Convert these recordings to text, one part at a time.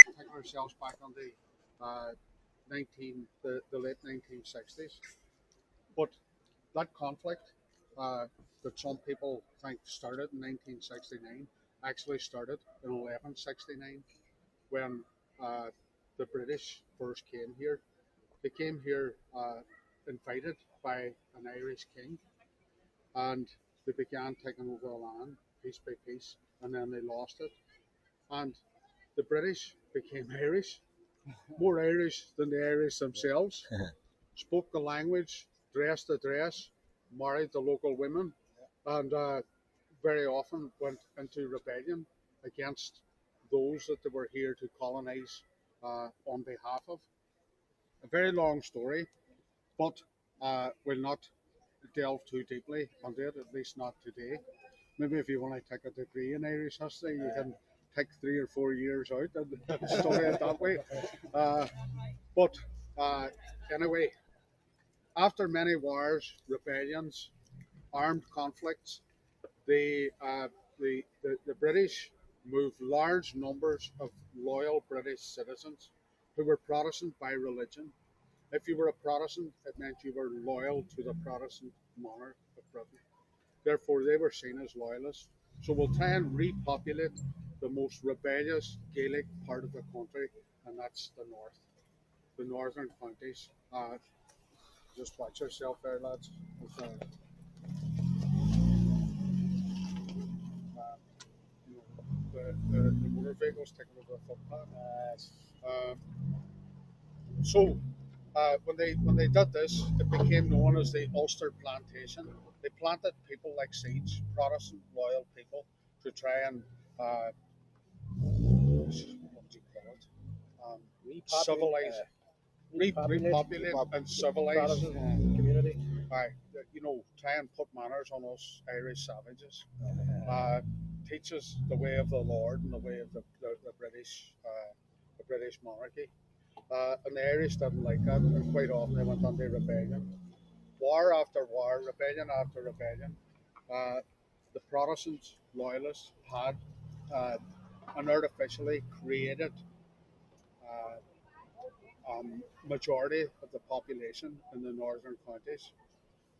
taking ourselves back on the late 1960s. But that conflict uh, that some people think started in 1969 actually started in 1169 when uh, the British first came here. They came here invited by an Irish king, and they began taking over the land piece by piece, and then they lost it. And the British became Irish, more Irish than the Irish themselves, spoke the language, dressed the dress, married the local women, and very often went into rebellion against those that they were here to colonize on behalf of. A very long story, but we'll not delve too deeply into it, at least not today. Maybe if you want to take a degree in Irish history, you can take 3 or 4 years out and study it that way. Uh, but uh, anyway, after many wars, rebellions, armed conflicts, the British moved large numbers of loyal British citizens who were Protestant by religion. If you were a Protestant, it meant you were loyal to the Protestant monarch of Britain. Therefore, they were seen as loyalists. So we'll try and repopulate the most rebellious Gaelic part of the country, and that's the north, the northern counties. Just watch yourself there, lads. Uh, the motor vehicles taking over the footpath. Uh, so when they did this, it became known as the Ulster Plantation. They planted people like seeds, Protestant loyal people, to try and what do you call it? Civilize, repopulate and civilize community. Try and put manners on us Irish savages. Teach us the way of the Lord and the way of the British monarchy. And the Irish didn't like that, and quite often they went under rebellion. War after war, rebellion after rebellion. Uh, the Protestant loyalists had unartificially created majority of the population in the northern counties.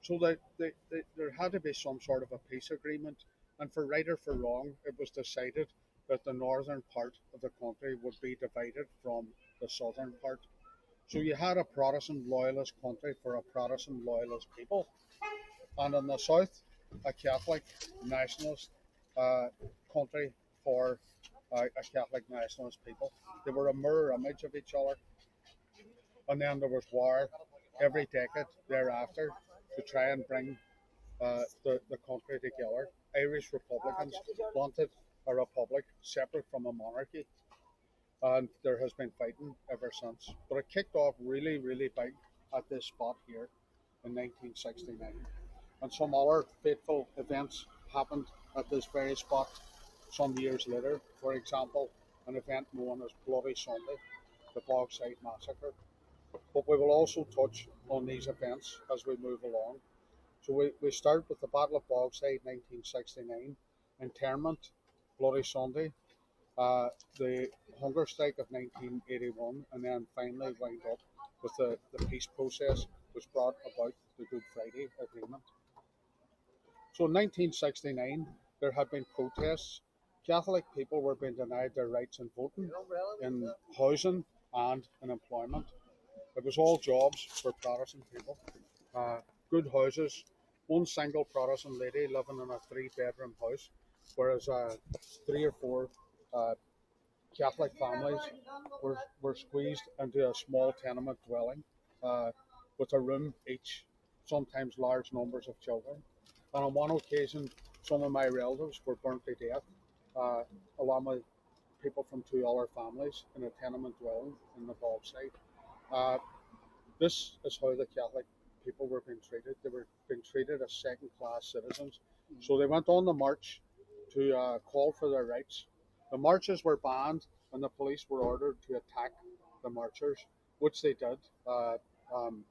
So there had to be some sort of a peace agreement, and for right or for wrong, it was decided that the northern part of the country would be divided from the southern part. So you had a Protestant loyalist country for a Protestant loyalist people, and in the south, a Catholic nationalist uh, country for a Catholic nationalist people. They were a mirror image of each other, and then there was war every decade thereafter to try and bring the country together. Irish Republicans wanted a republic separate from a monarchy, and there has been fighting ever since. But it kicked off really, really big at this spot here in 1969. And some other fateful events happened at this very spot some years later. For example, an event known as Bloody Sunday, the Bogside Massacre. But we will also touch on these events as we move along. So we start with the Battle of Bogside 1969, internment, Bloody Sunday, the hunger strike of 1981, and then finally wind up with the peace process which brought about the Good Friday Agreement. So in 1969, there had been protests. Catholic people were being denied their rights in voting, in housing, and in employment. It was all jobs for Protestant people. Uh, Good houses, one single Protestant lady living in a three-bedroom house, whereas three or four uh, Catholic families were squeezed into a small tenement dwelling with a room each, sometimes large numbers of children. And on one occasion, some of my relatives were burnt to death, uh, along with people from two other families in a tenement dwelling in the Bogside. Uh, this is how the Catholic people were being treated. They were being treated as second class citizens. So they went on the march to call for their rights. The marches were banned, and the police were ordered to attack the marchers, which they did um,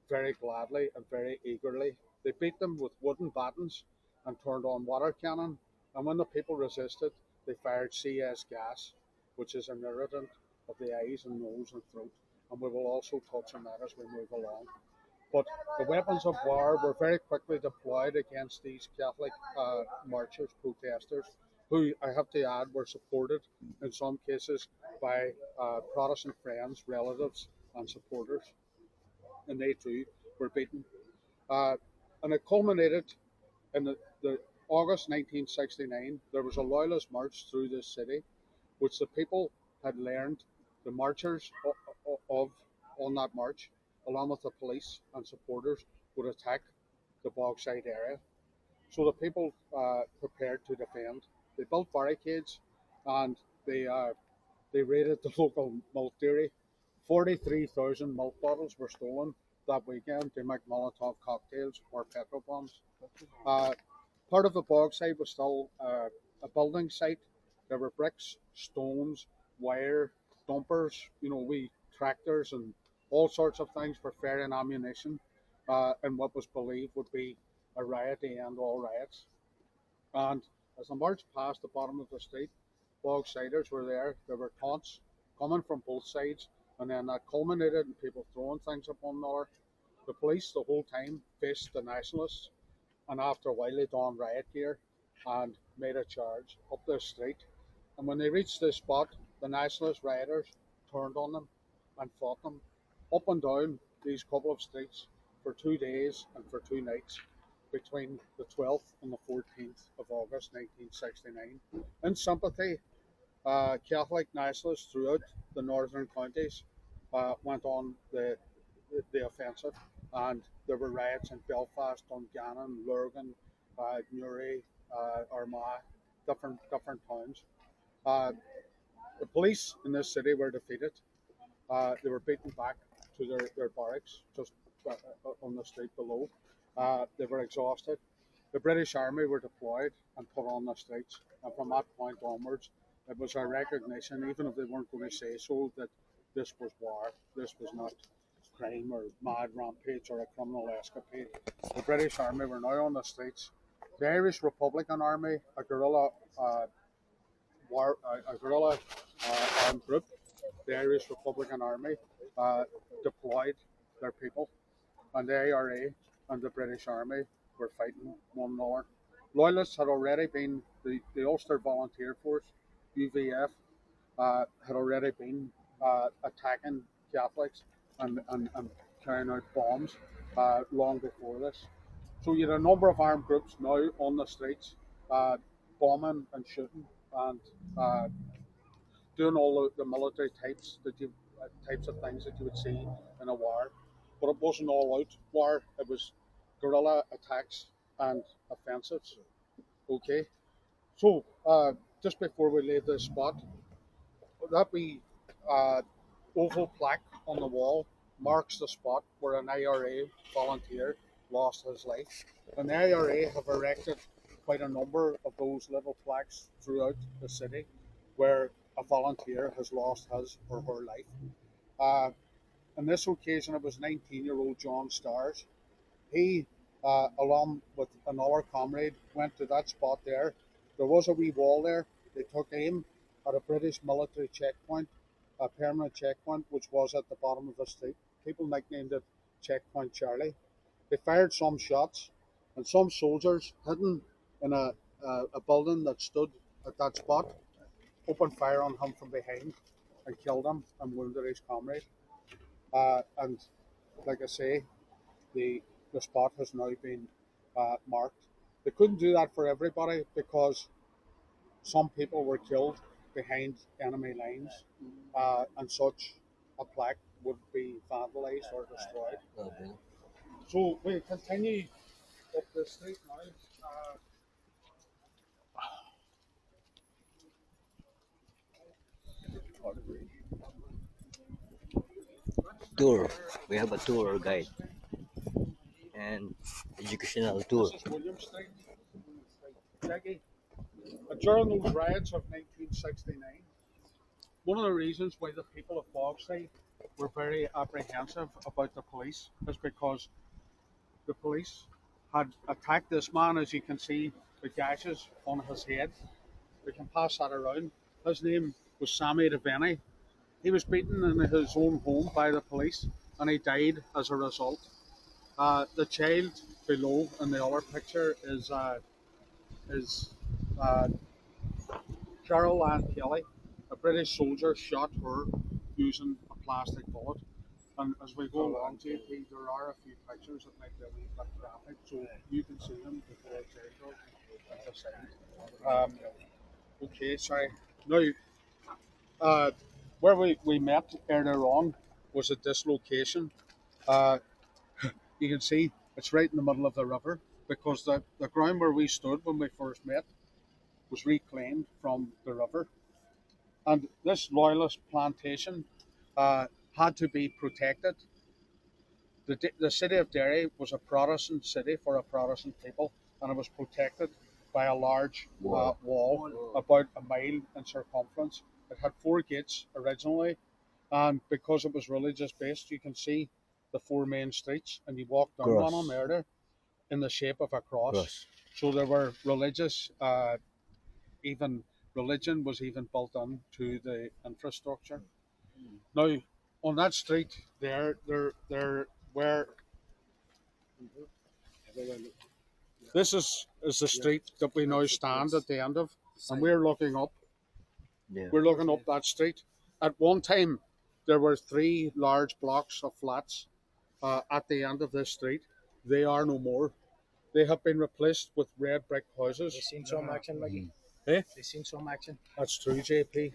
very gladly and very eagerly. They beat them with wooden batons and turned on water cannon. And when the people resisted, they fired CS gas, which is an irritant of the eyes and nose and throat. And we will also touch on that as we move along. But the weapons of war were very quickly deployed against these Catholic marchers, protesters, who I have to add were supported in some cases by Protestant friends, relatives, and supporters, and they too were beaten. Uh, and it culminated in the August 1969. There was a loyalist march through this city, which the people had learned the marchers of on that march, along with the police and supporters, would attack the Bogside area. So the people prepared to defend. They built barricades and they uh, they raided the local milk dairy. 43,000 milk bottles were stolen that weekend to make Molotov cocktails or petrol bombs. Uh, Part of the Bogside was still a building site. There were bricks, stones, wire, dumpers, we tractors and all sorts of things for ferrying ammunition in what was believed would be a riot to end all riots. And as the march passed the bottom of the street, Bogsiders were there. There were taunts coming from both sides, and then that culminated in people throwing things at one another. The police the whole time faced the nationalists, and after a while they donned riot gear and made a charge up the street. And when they reached this spot, the nationalist rioters turned on them and fought them up and down these couple of streets for 2 days and for 2 nights between the 12th and the 14th of August 1969. In sympathy, Catholic nationalists throughout the northern counties went on the offensive, and there were riots in Belfast, Dungannon, Lurgan, Newry, Armagh, different towns. Uh, the police in this city were defeated. They were beaten back to their barracks just on the street below. They were exhausted. The British Army were deployed and put on the streets, and from that point onwards, it was a recognition, even if they weren't going to say so, that this was war. This was not crime or mad rampage or a criminal escapade. The British Army were now on the streets. The Irish Republican Army, a guerrilla armed group, the Irish Republican Army, deployed their people, and the IRA and the British Army were fighting one another. Loyalists had already been, the Ulster Volunteer Force, UVF, had already been attacking Catholics and carrying out bombs long before this. So you had a number of armed groups now on the streets, bombing and shooting and doing all the military types of things that you would see in a war. But it wasn't all out war. It was guerrilla attacks and offensives. Okay, so just before we leave this spot, that wee uh, oval plaque on the wall marks the spot where an IRA volunteer lost his life. And the IRA have erected quite a number of those little plaques throughout the city where a volunteer has lost his or her life. Uh, on this occasion, it was 19-year-old John Stars. He, along with another comrade, went to that spot there. There was a wee wall there. They took aim at a British military checkpoint, a permanent checkpoint, which was at the bottom of the street. People nicknamed it Checkpoint Charlie. They fired some shots, and some soldiers hidden in a building that stood at that spot opened fire on him from behind and killed him and wounded his comrade. And like I say, the spot has now been marked. They couldn't do that for everybody because some people were killed behind enemy lines, and such a plaque would be vandalised or destroyed. Okay. So we continue up the street now. Tour. We have a tour guide and educational tour. This is William Street. Jackie. During those riots of 1969, one of the reasons why the people of Bogside were very apprehensive about the police is because the police had attacked this man. As you can see, the gashes on his head. We can pass that around. His name was Sammy Devaney. He was beaten in his own home by the police, and he died as a result. The child below in the other picture is Carol Ann Kelly. A British soldier shot her using a plastic bullet. And as we go along, JP, there are a few pictures that might be a wee bit graphic, so you can see them before I say so at the side. Okay, sorry. Now, where we met earlier on was at this location. Uh, you can see it's right in the middle of the river because the ground where we stood when we first met was reclaimed from the river. And this loyalist plantation had to be protected. The city of Derry was a Protestant city for a Protestant people, and it was protected by a large wall about a mile in circumference. It had four gates originally, and because it was religious based, you can see the four main streets, and you walk down one of them there in the shape of a cross. So there were religious, even religion was even built into the infrastructure. Now, on that street there were this is the street that we now stand at the end of, and we're looking up. Yeah. We're looking up that street. At one time, there were three large blocks of flats at the end of this street. They are no more. They have been replaced with red brick houses. They've seen some action, Maggie. Eh? They've seen some action. That's true, JP.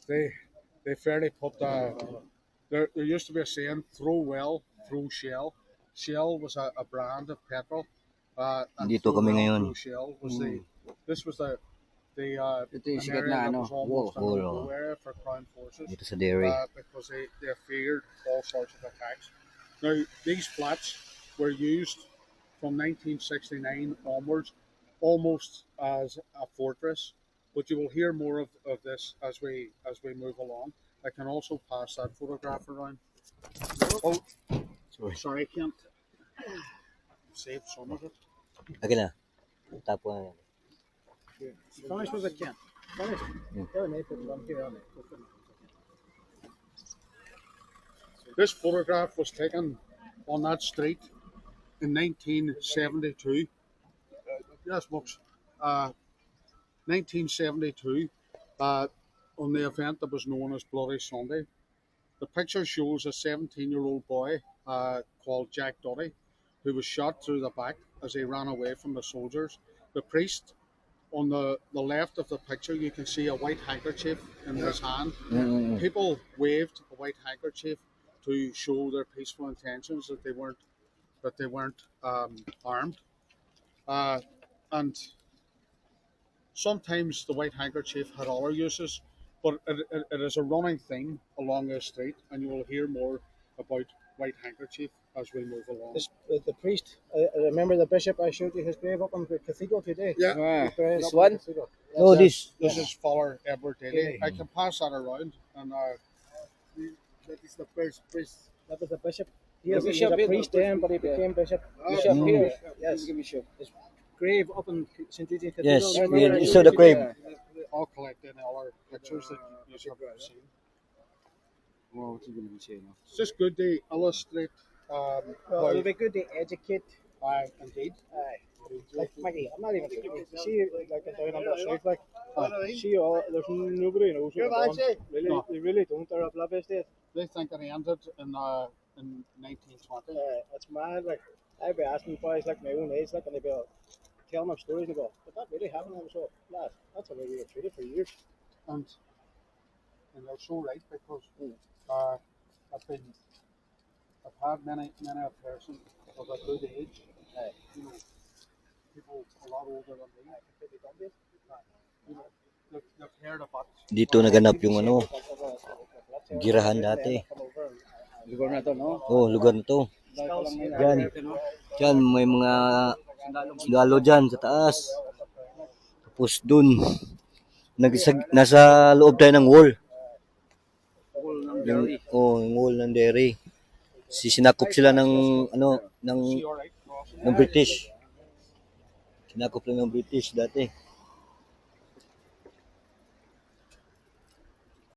They fairly put there used to be a saying: "Throw well, throw shell." Shell was a brand of petrol. And Dito kami ngayon. throw shell was this was the Ito yung an sikat area na that ano, was almost a wall. no-go area for Crown forces Dito sa Derry. because they feared all sorts of attacks. Now these flats were used from 1969 onwards, almost as a fortress. But you will hear more of this as we move along. I can also pass that photograph around. Oh, sorry, I can't save some of it. Akin na. Tapo na. Finish with it, Ken. Finish. Tell me, put it on here on it. This photograph was taken on that street in 1972. Yes, folks. 1972, on the event that was known as Bloody Sunday. The picture shows a 17-year-old boy called Jack Duddy, who was shot through the back as he ran away from the soldiers. The priest, on the left of the picture, you can see a white handkerchief in his hand. People waved a white handkerchief to show their peaceful intentions, that they weren't armed. And sometimes the white handkerchief had other uses, but it is a running thing along this street, and you will hear more about white handkerchief as we move along. The priest, I remember the bishop, I showed you his grave up in the cathedral today. Yeah. This one? Oh, this. This is Father Edward Daly. I can pass that around, and That is the first priest. That was the bishop. He The was bishop, a yeah, priest the then, but he became bishop. Bishop here. Yes. Bishop. His grave up in St. Eugene Yes, Cathedral. we Remember? saw the grave. all collected in all our pictures that you have seen. Wow, what's he going to be saying? It's just good to illustrate Well, how it'll be good to educate. indeed. Like Maggie, I'm not even kidding. See, like down under the south, like see, all there's nobody knows what they're doing. Really, No. they really don't. They're oblivious to it. They think it ended in 1920. It's mad. Like I'd be asking boys like my own age, like, and they'd be telling them stories and they go, "But that really happened." And I was like, "Lad, that's the way we were treated for years." And they're so right because I've had many a person of a good age, you know, people a lot older than me, you know, they've heard about. Dito naganap yung ano, girahan dati. Lugar na to, no? Oh, lugar na to. Diyan. Diyan, may mga sundalo dyan sa taas. Tapos dun, nasa loob tayo ng wall. Yung wall ng Derry. Sinakop sila ng See, all right, ng British. Sinakop lang ng British dati.